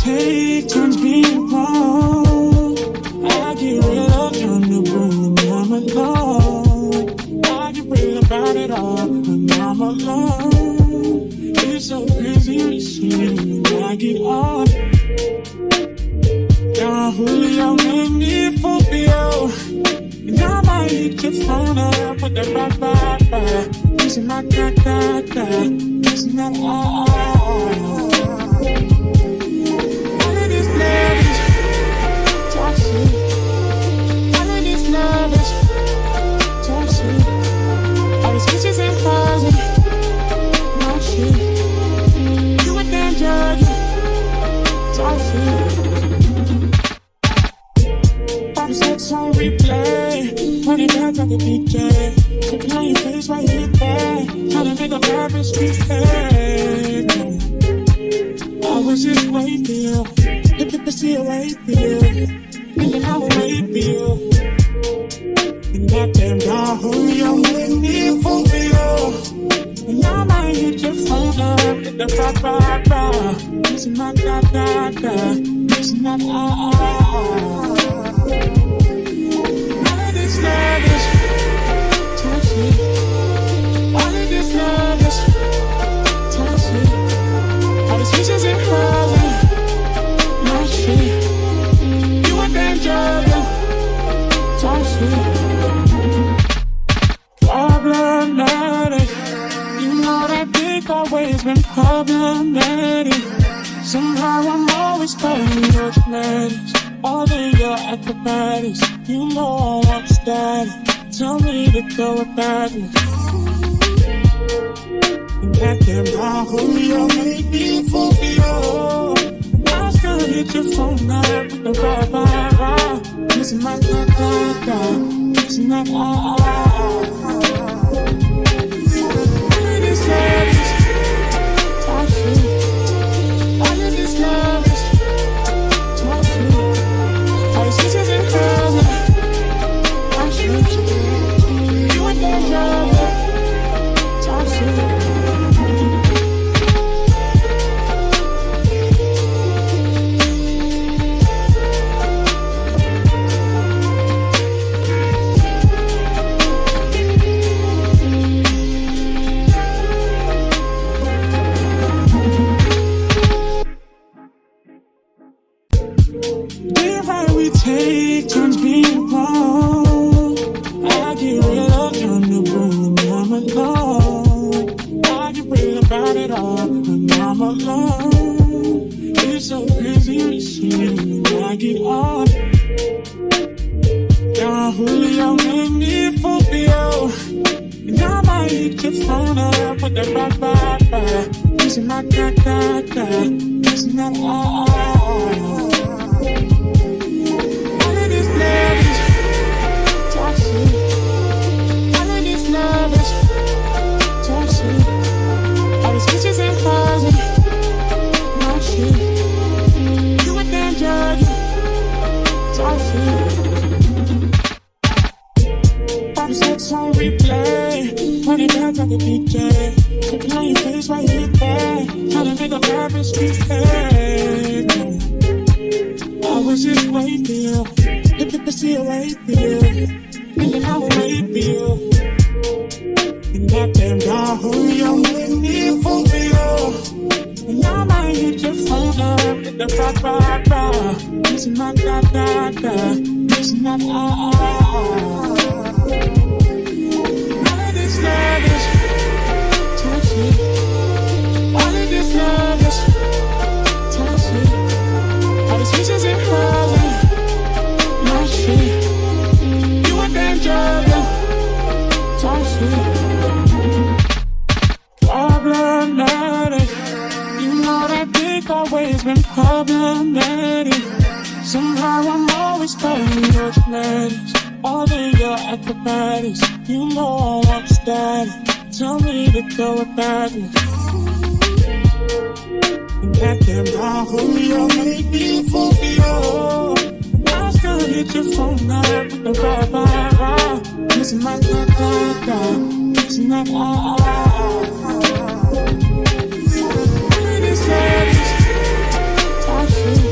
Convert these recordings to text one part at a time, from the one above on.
take turns being wrong. I get real uncomfortable when I'm alone. I get real about it all when I'm alone. It's so crazy listening when I get on. Now Julio made me Fulvio, and I might hit your phone up with that bye-bye. Listen, I da-da-da. Listen, I all of this love is toxic. All of this love is toxic. All these bitches and bars and my shit. You a damn drug, toxic. All the sex on replay, running back like a DJ. Looking on your face while you hit that, trying to make a lavish behave. I was just waiting for you, if you see a wait for you, and then I will wait for you. And that damn dog Julio made me for you. And I might hit your phone up, get the ba-ba-ba. Listen, my da-da-da. Listen, my ah-ah-ah. All of this love is toxic. All of this love is toxic. All these bitches and hoes and my shit. You a damn drug, toxic. Problematic. You know that dick always been problematic. Somehow I'm always calling your genetics. All of your acrobatics. You know I'm static. Tell me to throw it backwards. And that damn dog Julio made me for you. I still hit your phone up with the bye-bye. Listen, my da-da-da. Listen, my ah-ah-ah. All of this love is toxic. All of this love is toxic. All these bitches and girls and my shit. You and that girl, toxic. Take turns being wrong. I get real uncomfortable when I'm alone. I get real about it all when I'm alone. It's so crazy listening when I get on. Now Julio made me Fulvio, and I might hit your phone up with that bye-bye. Listen, I da-da-da. Listen, I ah-ah-ah. Love is toxic. All of this love is toxic. All these bitches and hoes and my shit. You a damn drug, toxic. All the sex on replay, running back like a DJ. Looking on your face while you hit that, trying to make a lavish behave. I was just waiting for you. If you see a wait for you, and then I will wait for you. And that damn dog Julio made me for you. And I might hit your phone up with the ba-ba-ba. Listen, my da-da-da. Listen, my ah-ah-ah. All of this love is toxic. All of this love is toxic. All these bitches and hoes and my shit. You a damn drug, toxic. Problematic. You know that dick always been problematic. Somehow I'm always calling your genetics. All of your acrobatics. You know I'm static. Tell me to throw it backwards. And that damn dog Julio made me for you. I still hit your phone up with the bye-bye. Listen, my da-da-da. Listen, my ah-ah-ah. All of this love is toxic.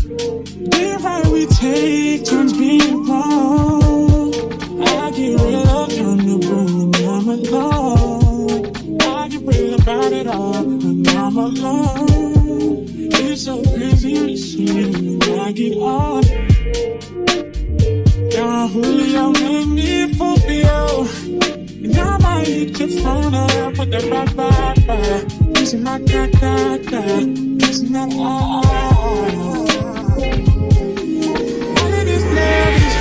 Dear, how we take turns being wrong. I get real uncomfortable when I'm alone. I get real about it all when I'm alone. It's so crazy to see when I get on. Down Julio made me fulfill. And I might hit your phone up with that bye-bye. Listen, that da-da-da. Listen, that ah. All of this love is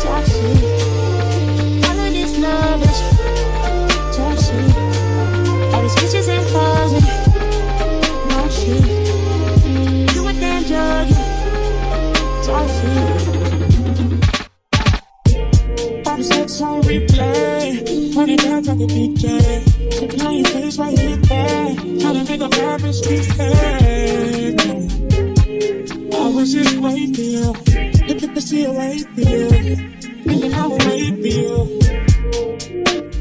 toxic. All of this love is toxic. All these bitches and hoes and no shit. You a damn drug, toxic. All the sex on replay. Running back like a DJ. Looking on your face while you hit that. Trying to make a lavish mistake. I was just waiting for you. If the pussy away for you. Thinking I will wait for you.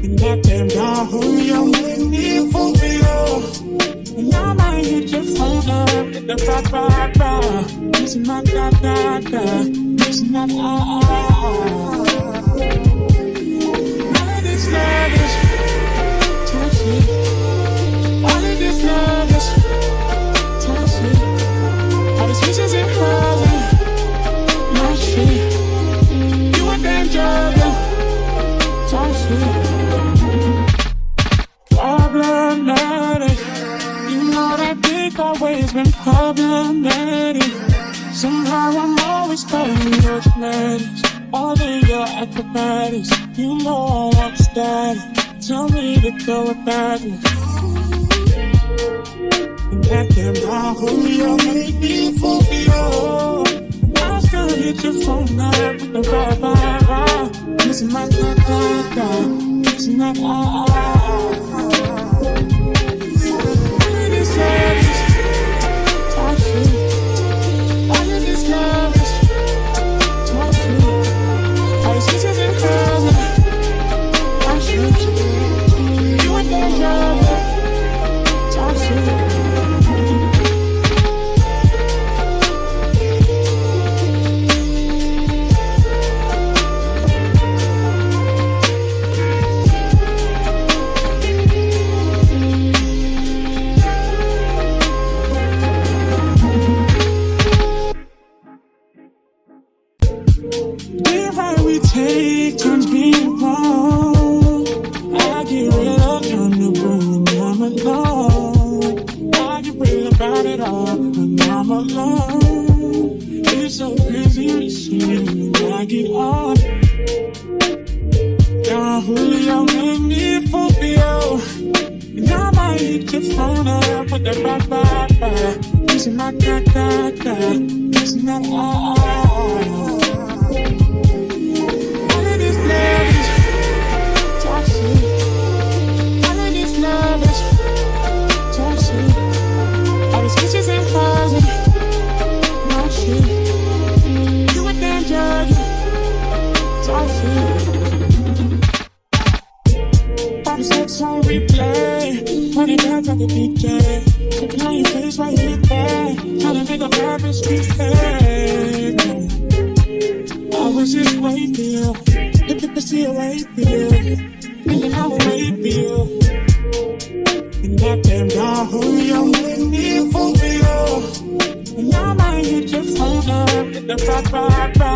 And that damn dog Julio made me fulfill. And I might hit your phone up with the ba-ba-ba. Listen, my da-da-da. Listen, that ah. This love is toxic. All of this love is toxic. All these bitches and hoes and no shit. You a damn drug, toxic. Problematic. You know that dick always been problematic. Somehow I'm always calling your genetics. All of your acrobatics, you know I'm static. Tell me to throw it backwards. And that damn dog Julio made me fulfill. I still hit your phone up with the rah-rah-rah. Listen, my da-da-da. Listen, that ah. All of this love is toxic. All of this love is toxic. All these bitches and hoes and no shit. You a damn drug, toxic. Dear, how we take turns being wrong. I get real uncomfortable when I'm alone. I get real about it all when I'm alone. It's so crazy to see when I get on. Down Julio made me fulfill. And I might hit your phone up with that bye-bye. Listen, that da-da-da. Listen, that ah. All of this love is toxic. All of this love is toxic. All these bitches and hoes and no shit. You a damn drug, toxic. All the sex on replay. Running back like a DJ. Looking on your face while you hit that. Trying to make a lavish mistake. I was just waiting for you. If the pussy away for you. Thinking I will wait for you. And that damn dog Julio made me fulfill. And I might hit your phone up with the ba-ba-ba.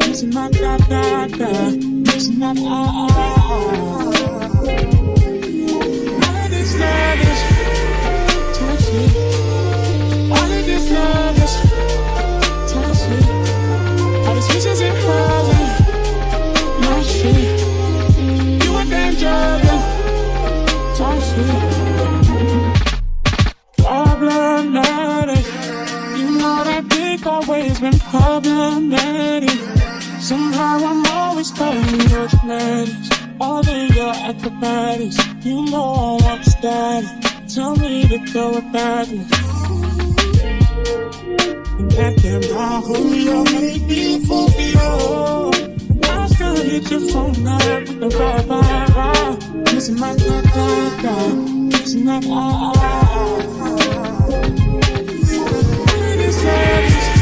Listen, my da-da-da. Listen, that ah. All of this love is toxic. All of this love is toxic. All these bitches and hoes and no shit. You a damn drug, toxic. Problematic. You know that dick always been problematic. Somehow I'm always calling your genetics. All of your acrobatics, you know I'm static. Tell me to throw it backwards. And that damn dog Julio made me fulfill. I still hit your phone up with the rah-rah-rah. Listen, my da-da-da. Listen, that ah. All of this love is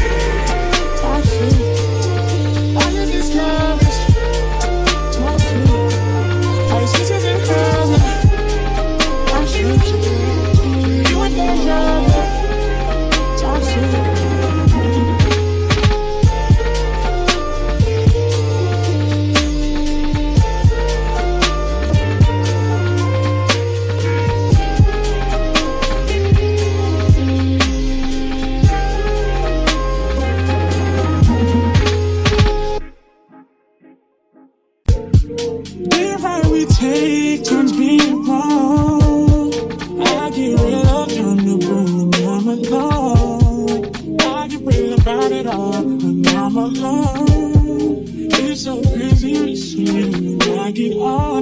about it all when I'm alone. It's so crazy to see when I get on.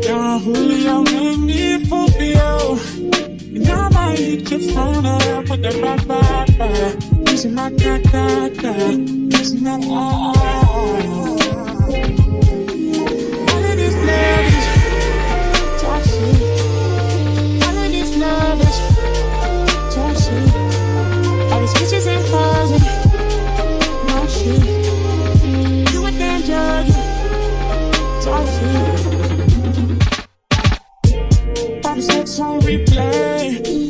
Don Julio made me fulfill. And I might hit your phone up with the bye-bye. Listen, my da-da-da. Listen, my ah-ah. All of this love is toxic. All of this love is toxic. All these bitches and hoes and my shit. You a damn drug, toxic. All the sex on replay.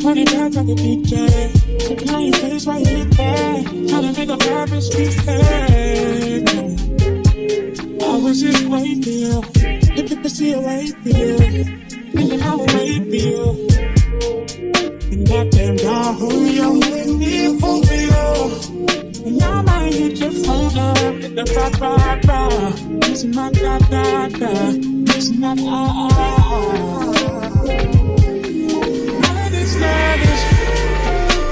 Running back like a DJ. Looking on your face while you hit that. Trying to make a bad bitch behave. I was just waiting for you. If see a wait for you. Thinking I would wait for you. And that damn Don Julio made me fulfill you. And I might hit your phone up with the ba-ba-ba. Listen, my da-da-da. Listen, my ah-ah. Love is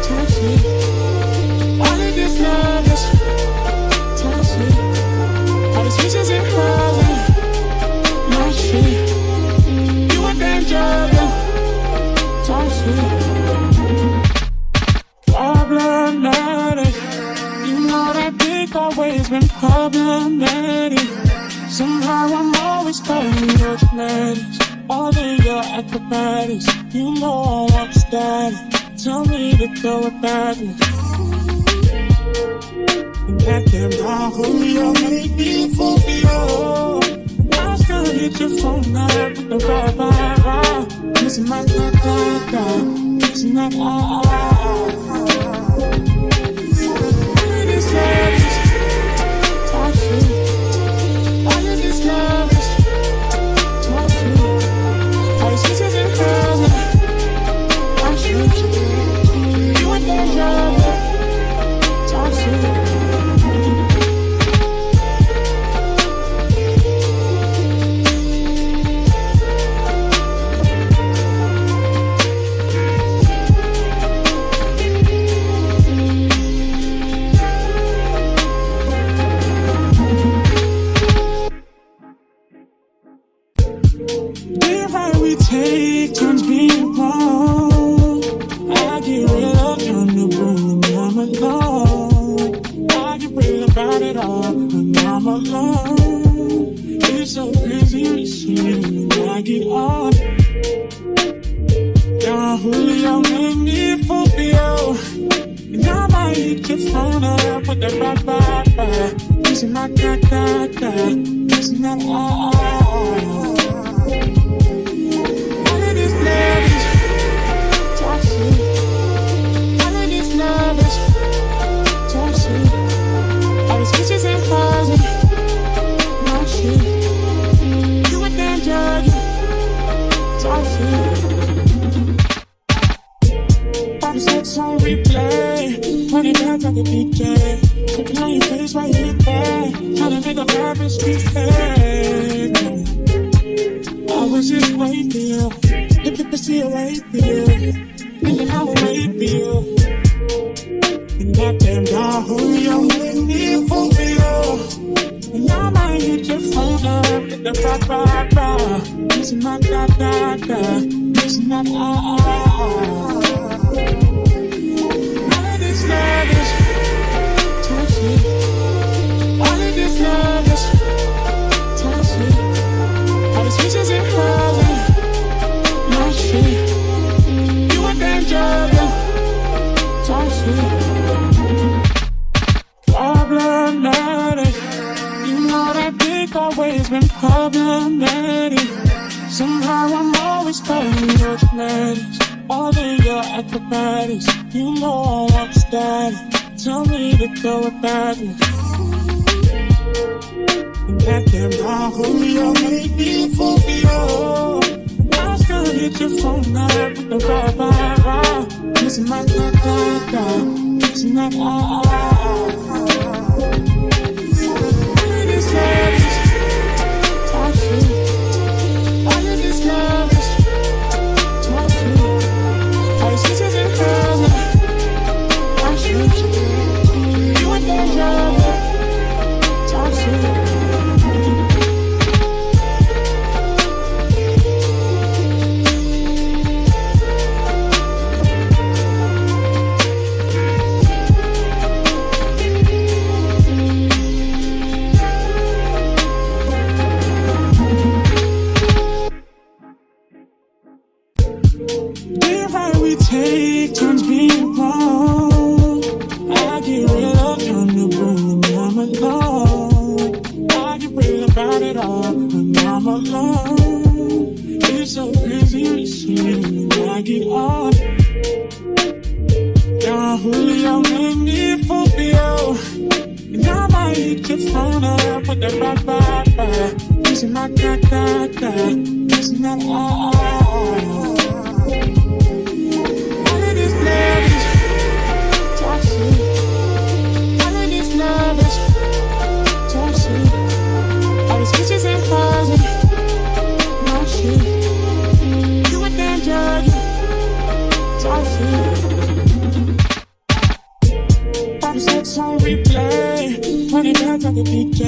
toxic. All of this love is toxic. All these bitches and hoes and my shit. You a damn drug, toxic. Problematic. You know that dick always been problematic. Somehow I'm always calling your genetics. All of your acrobatics, you know I'm static. Tell me to throw it backwards. And that damn Don Julio made me fulfill. I still hit your phone up with the bye-bye. Listen, my da-da-da. Listen, my ah-ah. All of this love is toxic. All of this love is toxic. All these bitches and hoes and my shit. You and that girl, toxic. Take turns being wrong. I get real uncomfortable when I'm alone. I get real about it all when I'm alone. It's so crazy to see when I get on. Don Julio made me fulfill. And I might hit your phone up with the bye-bye. Listen, my da-da-da. Listen, my ah-ah. Love is toxic. All of this love is toxic. All these bitches and hoes and my shit. You a damn drug, toxic. All the sex on replay. Running back like a DJ. Looking on your face while you hit that. Trying to make a bad bitch behave. I was just waiting for you. If see a wait for you. Thinking I would wait for you. And that damn Don Julio made me fulfill. And I might hit your phone up with the ba-ba-ba. Listen, my da-da-da. Listen, my ah-ah. All of this love is toxic. All of this love is toxic. All these bitches and hoes and my shit. You a damn drug, toxic. Problematic. You know that dick always been problematic. Somehow I'm always calling your genetics. All of your acrobatics, you know I'm static. Tell me to throw it backwards. And that damn Don Julio made me fulfill. I still hit your phone up with the bye-bye. Listen, my da-da-da. Listen, my ah-ah. All of this love is toxic. All of this love is toxic. All these bitches and hoes and my shit. Don Julio made me fulfill. And I might hit your phone up with that bye-bye. Listen, my da-da-da. Listen, that ah. All of this love is toxic. All of this love is toxic. All these bitches and cars and my shit. You a damn drug, toxic. All the sex on replay. Running back like a DJ.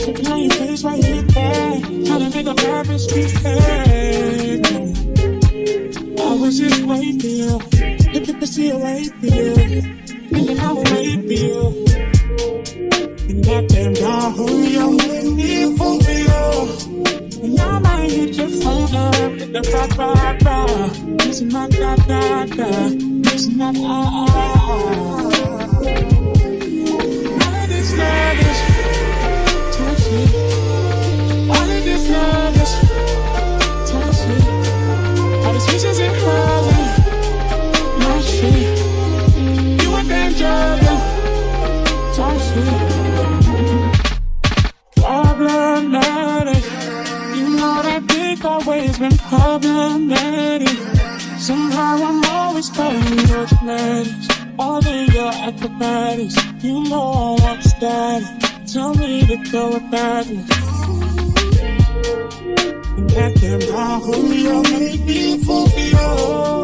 Looking on your face while you there. Trying to make a bad bitch behave. I was just waiting for you. If you could see a wait for you. And then I will wait for you. And that damn Don Julio made me fulfill you. And I might hit your phone up with the ba-ba-ba. Listen, my da-da-da. Listen, my ah. This love is toxic. All of this love is toxic. All these bitches and cars and my shit. You a damn drug, toxic. Problematic. You know that dick always been problematic. Somehow I'm always calling your genetics. All of your acrobatics, you know I want static. Tell me to throw it backwards. And that damn Don Julio made me fulfill.